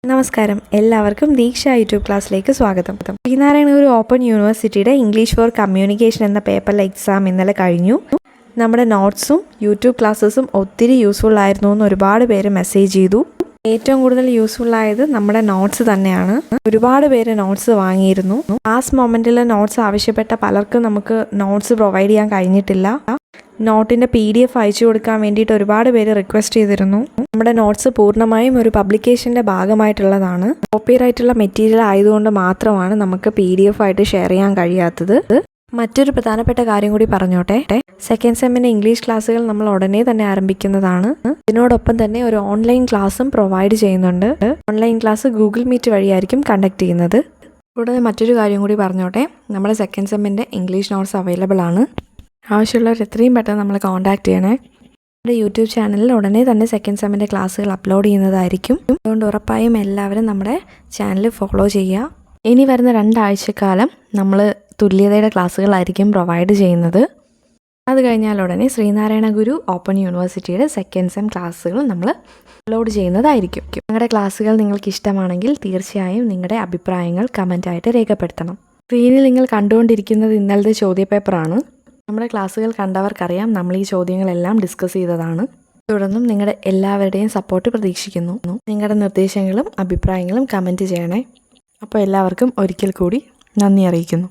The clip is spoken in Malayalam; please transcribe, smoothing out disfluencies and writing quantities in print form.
നമസ്കാരം, എല്ലാവർക്കും ദീക്ഷ യൂട്യൂബ് ക്ലാസ്സിലേക്ക് സ്വാഗതം. ശ്രീനാരായണ ഗുരു ഓപ്പൺ യൂണിവേഴ്സിറ്റിയുടെ ഇംഗ്ലീഷ് ഫോർ കമ്മ്യൂണിക്കേഷൻ എന്ന പേപ്പറിലെ എക്സാം ഇന്നലെ കഴിഞ്ഞു. നമ്മുടെ നോട്ട്സും യൂട്യൂബ് ക്ലാസ്സസും ഒത്തിരി യൂസ്ഫുൾ ആയിരുന്നു എന്ന് ഒരുപാട് പേര് മെസ്സേജ് ചെയ്തു. ഏറ്റവും കൂടുതൽ യൂസ്ഫുൾ ആയത് നമ്മുടെ നോട്ട്സ് തന്നെയാണ്. ഒരുപാട് പേര് നോട്ട്സ് വാങ്ങിയിരുന്നു. ലാസ്റ്റ് മൊമെൻറ്റിൽ നോട്ട്സ് ആവശ്യപ്പെട്ട പലർക്കും നമുക്ക് നോട്ട്സ് പ്രൊവൈഡ് ചെയ്യാൻ കഴിഞ്ഞിട്ടില്ല. നോട്ടിൻ്റെ PDF അയച്ചു കൊടുക്കാൻ വേണ്ടിയിട്ട് ഒരുപാട് പേര് റിക്വസ്റ്റ് ചെയ്തിരുന്നു. നമ്മുടെ നോട്ട്സ് പൂർണ്ണമായും ഒരു പബ്ലിക്കേഷൻ്റെ ഭാഗമായിട്ടുള്ളതാണ്. കോപ്പിറൈറ്റുള്ള മെറ്റീരിയൽ ആയതുകൊണ്ട് മാത്രമാണ് നമുക്ക് PDF ആയിട്ട് ഷെയർ ചെയ്യാൻ കഴിയാത്തത്. മറ്റൊരു പ്രധാനപ്പെട്ട കാര്യം കൂടി പറഞ്ഞോട്ടെ. സെക്കൻഡ് സെമ്മിൻ്റെ ഇംഗ്ലീഷ് ക്ലാസ്സുകൾ നമ്മൾ ഉടനെ തന്നെ ആരംഭിക്കുന്നതാണ്. ഇതിനോടൊപ്പം തന്നെ ഒരു ഓൺലൈൻ ക്ലാസ്സും പ്രൊവൈഡ് ചെയ്യുന്നുണ്ട്. ഓൺലൈൻ ക്ലാസ് ഗൂഗിൾ മീറ്റ് വഴിയായിരിക്കും കണ്ടക്ട് ചെയ്യുന്നത്. കൂടാതെ മറ്റൊരു കാര്യം കൂടി പറഞ്ഞോട്ടെ, നമ്മുടെ സെക്കൻഡ് സെമ്മിൻ്റെ ഇംഗ്ലീഷ് നോട്ട്സ് അവൈലബിൾ ആണ്. ആവശ്യമുള്ളവർ എത്രയും പെട്ടെന്ന് നമ്മളെ കോൺടാക്ട് ചെയ്യണേ. നമ്മുടെ യൂട്യൂബ് ചാനലിൽ ഉടനെ തന്നെ സെക്കൻഡ് സെമ്മിൻ്റെ ക്ലാസ്സുകൾ അപ്ലോഡ് ചെയ്യുന്നതായിരിക്കും. അതുകൊണ്ട് ഉറപ്പായും എല്ലാവരും നമ്മുടെ ചാനൽ ഫോളോ ചെയ്യുക. ഇനി വരുന്ന 2 ആഴ്ചക്കാലം നമ്മൾ തുല്യതയുടെ ക്ലാസ്സുകളായിരിക്കും പ്രൊവൈഡ് ചെയ്യുന്നത്. അത് കഴിഞ്ഞാൽ ഉടനെ ശ്രീനാരായണ ഗുരു ഓപ്പൺ യൂണിവേഴ്സിറ്റിയുടെ സെക്കൻഡ് സെം ക്ലാസ്സുകൾ നമ്മൾ അപ്ലോഡ് ചെയ്യുന്നതായിരിക്കും. ഞങ്ങളുടെ ക്ലാസ്സുകൾ നിങ്ങൾക്ക് ഇഷ്ടമാണെങ്കിൽ തീർച്ചയായും നിങ്ങളുടെ അഭിപ്രായങ്ങൾ കമൻറ്റായിട്ട് രേഖപ്പെടുത്തണം. സ്ക്രീനിൽ നിങ്ങൾ കണ്ടുകൊണ്ടിരിക്കുന്നത് ഇന്നലത്തെ ചോദ്യപേപ്പറാണ്. നമ്മുടെ ക്ലാസ്സുകൾ കണ്ടവർക്കറിയാം, നമ്മൾ ഈ ചോദ്യങ്ങളെല്ലാം ഡിസ്കസ് ചെയ്തതാണ്. തുടർന്നും നിങ്ങളുടെ എല്ലാവരുടെയും സപ്പോർട്ട് പ്രതീക്ഷിക്കുന്നു. നിങ്ങളുടെ നിർദ്ദേശങ്ങളും അഭിപ്രായങ്ങളും കമൻറ്റ് ചെയ്യണേ. അപ്പോൾ എല്ലാവർക്കും ഒരിക്കൽ കൂടി നന്ദി അറിയിക്കുന്നു.